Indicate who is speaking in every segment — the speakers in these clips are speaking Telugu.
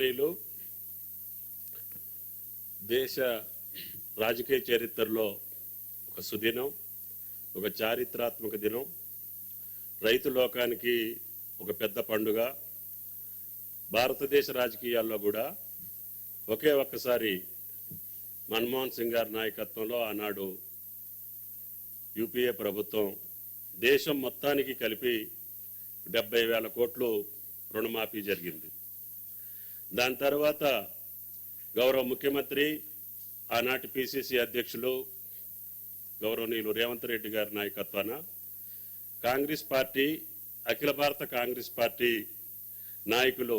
Speaker 1: గౌరవనీయులు దేశ రాజకీయ చరిత్రలో ఒక సుదినం, ఒక చారిత్రాత్మక దినం, రైతు లోకానికి ఒక పెద్ద పండుగ. భారతదేశ రాజకీయాల్లో కూడా ఒకే ఒక్కసారి మన్మోహన్ సింగ్ గారి నాయకత్వంలో ఆనాడు యూపీఏ ప్రభుత్వం దేశం మొత్తానికి కలిపి 70,000 కోట్లు రుణమాఫీ జరిగింది. దాని తర్వాత గౌరవ ముఖ్యమంత్రి, ఆనాటి పిసిసి అధ్యక్షులు గౌరవనీయులు రేవంత్ రెడ్డి గారి నాయకత్వాన కాంగ్రెస్ పార్టీ, అఖిల భారత కాంగ్రెస్ పార్టీ నాయకులు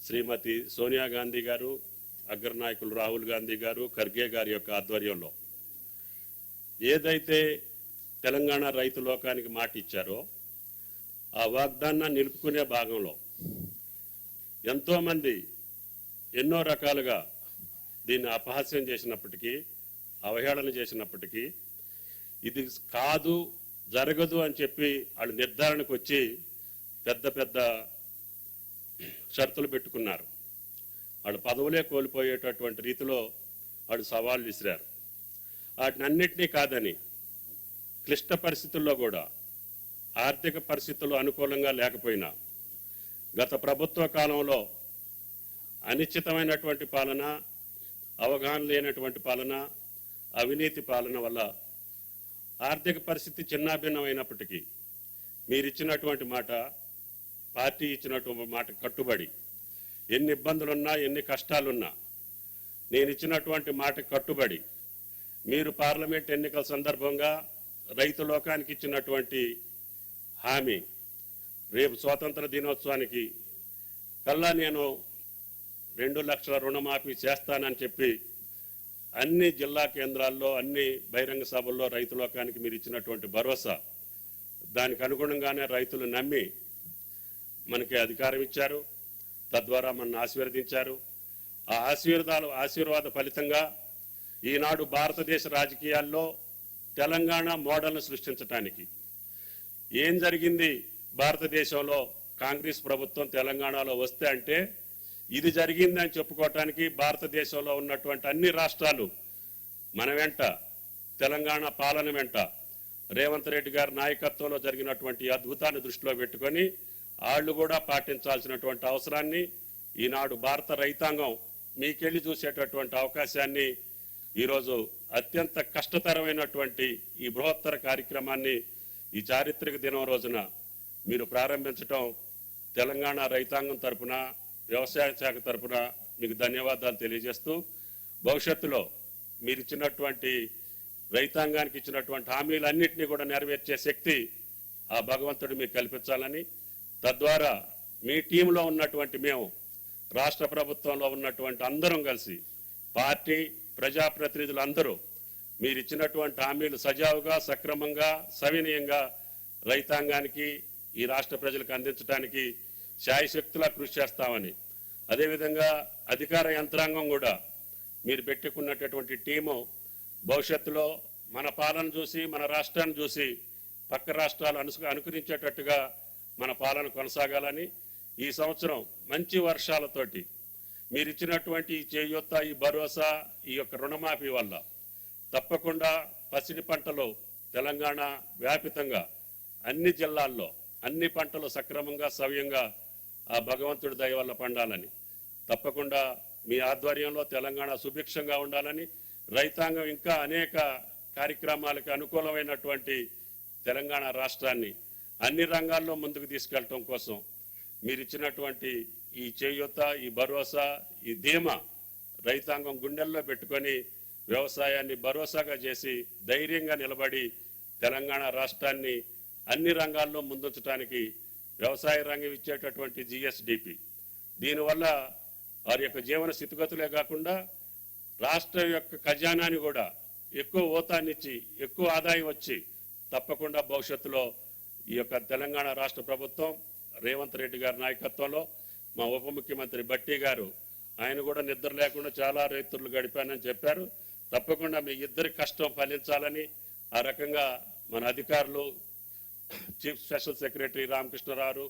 Speaker 1: శ్రీమతి సోనియా గాంధీ గారు, అగ్రనాయకులు రాహుల్ గాంధీ గారు, ఖర్గే గారి యొక్క ఆధ్వర్యంలో ఏదైతే తెలంగాణ రైతు లోకానికి మాట ఇచ్చారో ఆ వాగ్దానాన్ని నిలుపుకునే భాగంలో ఎంతోమంది ఎన్నో రకాలుగా దీన్ని అపహాస్యం చేసినప్పటికీ, అవహేళన చేసినప్పటికీ, ఇది కాదు, జరగదు అని చెప్పి వాళ్ళు నిర్ధారణకు వచ్చి పెద్ద పెద్ద షరతులు పెట్టుకున్నారు. వాళ్ళు పదవులే కోల్పోయేటటువంటి రీతిలో వాళ్ళు సవాళ్ళు విసిరారు. వాటినన్నింటినీ కాదని క్లిష్ట పరిస్థితుల్లో కూడా, ఆర్థిక పరిస్థితులు అనుకూలంగా లేకపోయినా, గత ప్రభుత్వ కాలంలో అనిశ్చితమైనటువంటి పాలన, అవగాహన లేనటువంటి పాలన, అవినీతి పాలన వల్ల ఆర్థిక పరిస్థితి చిన్నాభిన్నమైనప్పటికీ మీరిచ్చినటువంటి మాట, పార్టీ ఇచ్చినటువంటి మాట కట్టుబడి, ఎన్ని ఇబ్బందులున్నా, ఎన్ని కష్టాలున్నా నేను ఇచ్చినటువంటి మాట కట్టుబడి మీరు పార్లమెంట్ ఎన్నికల సందర్భంగా రైతు లోకానికి ఇచ్చినటువంటి హామీ, రేపు స్వాతంత్ర దినోత్సవానికి కల్లా నేను 2 లక్షల రుణమాఫీ చేస్తానని చెప్పి అన్ని జిల్లా కేంద్రాల్లో, అన్ని బహిరంగ సభల్లో రైతు లోకానికి మీరు ఇచ్చినటువంటి భరోసా, దానికి అనుగుణంగానే రైతులు నమ్మి మనకి అధికారం ఇచ్చారు, తద్వారా మనల్ని ఆశీర్వదించారు. ఆ ఆశీర్వాద ఫలితంగా ఈనాడు భారతదేశ రాజకీయాల్లో తెలంగాణ మోడల్ను సృష్టించడానికి ఏం జరిగింది, భారతదేశంలో కాంగ్రెస్ ప్రభుత్వం తెలంగాణలో వస్తే అంటే ఇది జరిగిందని చెప్పుకోవటానికి భారతదేశంలో ఉన్నటువంటి అన్ని రాష్ట్రాలు మన వెంట, తెలంగాణ పాలన వెంట రేవంత్ రెడ్డి గారి నాయకత్వంలో జరిగినటువంటి అద్భుతాన్ని దృష్టిలో పెట్టుకొని వాళ్ళు కూడా పాటించాల్సినటువంటి అవసరాన్ని ఈనాడు భారత రైతాంగం మీకెళ్ళి చూసేటటువంటి అవకాశాన్ని ఈరోజు అత్యంత కష్టతరమైనటువంటి ఈ బృహత్తర కార్యక్రమాన్ని ఈ చారిత్రక దినం రోజున మీరు ప్రారంభించడం తెలంగాణ రైతాంగం తరపున, వ్యవసాయ శాఖ తరపున మీకు ధన్యవాదాలు తెలియజేస్తూ, భవిష్యత్తులో మీరు ఇచ్చినటువంటి రైతాంగానికి ఇచ్చినటువంటి హామీలన్నింటినీ కూడా నెరవేర్చే శక్తి ఆ భగవంతుడు మీకు కల్పించాలని, తద్వారా మీ టీంలో ఉన్నటువంటి మేము, రాష్ట్ర ప్రభుత్వంలో ఉన్నటువంటి అందరం కలిసి, పార్టీ ప్రజాప్రతినిధులు అందరూ మీరు ఇచ్చినటువంటి హామీలు సజావుగా, సక్రమంగా, సవినయంగా రైతాంగానికి, ఈ రాష్ట్ర ప్రజలకు అందించడానికి శాయశక్తులా కృషి చేస్తామని, అదేవిధంగా అధికార యంత్రాంగం కూడా మీరు పెట్టుకున్నటువంటి టీము భవిష్యత్తులో మన పాలన చూసి, మన రాష్ట్రాన్ని చూసి పక్క రాష్ట్రాలు అనుకరించేటట్టుగా మన పాలన కొనసాగాలని, ఈ సంవత్సరం మంచి వర్షాలతోటి మీరు ఇచ్చినటువంటి ఈ చేయూత, ఈ భరోసా, ఈ యొక్క రుణమాఫీ వల్ల తప్పకుండా పసిడి పంటలు తెలంగాణ వ్యాపితంగా అన్ని జిల్లాల్లో అన్ని పంటలు సక్రమంగా, సవ్యంగా ఆ భగవంతుడి దయ వల్ల పండాలని, తప్పకుండా మీ ఆధ్వర్యంలో తెలంగాణ సుభిక్షంగా ఉండాలని, రైతాంగం ఇంకా అనేక కార్యక్రమాలకు అనుకూలమైనటువంటి తెలంగాణ రాష్ట్రాన్ని అన్ని రంగాల్లో ముందుకు తీసుకెళ్ళటం కోసం మీరు ఇచ్చినటువంటి ఈ చేయూత, ఈ భరోసా, ఈ ధీమా రైతాంగం గుండెల్లో పెట్టుకొని వ్యవసాయాన్ని భరోసాగా చేసి ధైర్యంగా నిలబడి తెలంగాణ రాష్ట్రాన్ని అన్ని రంగాల్లో ముందుంచడానికి వ్యవసాయ రంగం ఇచ్చేటటువంటి జిఎస్డిపి, దీనివల్ల వారి యొక్క జీవన స్థితిగతులే కాకుండా రాష్ట్రం యొక్క ఖజానాని కూడా ఎక్కువ ఓతాన్నిచ్చి, ఎక్కువ ఆదాయం వచ్చి తప్పకుండా భవిష్యత్తులో ఈ యొక్క తెలంగాణ రాష్ట్ర ప్రభుత్వం రేవంత్ రెడ్డి గారి నాయకత్వంలో, మా ఉప ముఖ్యమంత్రి బట్టి గారు, ఆయన కూడా నిద్ర లేకుండా చాలా రైతులు గడిపానని చెప్పారు. తప్పకుండా మీ ఇద్దరి కష్టం ఫలించాలని, ఆ రకంగా మన అధికారులు, చీఫ్ స్పెషల్ సెక్రటరీ రామకృష్ణరావు,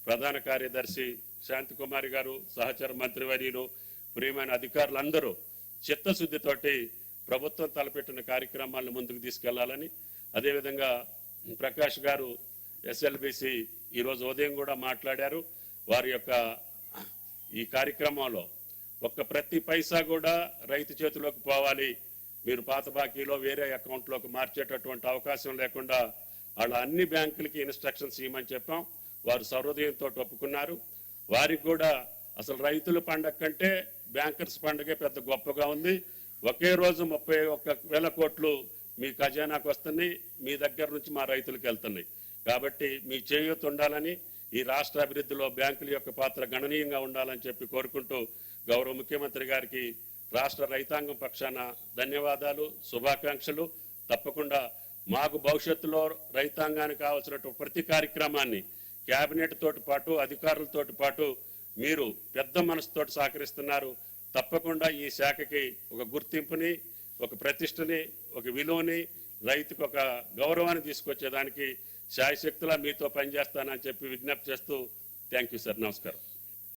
Speaker 1: ప్రధాన కార్యదర్శి శాంతికుమారి గారు, సహచర మంత్రివర్యులు, ప్రియమైన అధికారులందరూ చిత్తశుద్ధితోటి ప్రభుత్వం తలపెట్టిన కార్యక్రమాలను ముందుకు తీసుకెళ్లాలని, అదేవిధంగా ప్రకాష్ గారు ఎస్ఎల్బిసి ఈరోజు ఉదయం కూడా మాట్లాడారు. వారి యొక్క ఈ కార్యక్రమంలో ప్రతి పైసా కూడా రైతు చేతిలోకి పోవాలి, మీరు పాత బాకీలో వేరే అకౌంట్లోకి మార్చేటటువంటి అవకాశం లేకుండా వాళ్ళ అన్ని బ్యాంకులకి ఇన్స్ట్రక్షన్స్ ఇవ్వమని చెప్పాం. వారు సహృదయంతో ఒప్పుకున్నారు. వారికి కూడా అసలు రైతుల పండగ కంటే బ్యాంకర్స్ పండుగే పెద్ద గొప్పగా ఉంది. ఒకే రోజు 31,000 కోట్లు మీ ఖజానాకు వస్తున్నాయి, మీ దగ్గర నుంచి మా రైతులకు వెళ్తున్నాయి. కాబట్టి మీ చేయూత ఉండాలని, ఈ రాష్ట్ర అభివృద్ధిలో బ్యాంకుల యొక్క పాత్ర గణనీయంగా ఉండాలని చెప్పి కోరుకుంటూ గౌరవ ముఖ్యమంత్రి గారికి రాష్ట్ర రైతాంగం పక్షాన ధన్యవాదాలు, శుభాకాంక్షలు. తప్పకుండా మాకు భవిష్యత్తులో రైతాంగానికి కావాల్సినటువంటి ప్రతి కార్యక్రమాన్ని కేబినెట్ తోటి పాటు అధికారులతో పాటు మీరు పెద్ద మనసుతోటి సహకరిస్తున్నారు. తప్పకుండా ఈ శాఖకి ఒక గుర్తింపుని, ఒక ప్రతిష్టని, ఒక విలువని, రైతుకు ఒక గౌరవాన్ని తీసుకొచ్చేదానికి శాయశక్తులా మీతో పనిచేస్తానని చెప్పి విజ్ఞప్తి చేస్తూ థ్యాంక్ యూ సార్. నమస్కారం.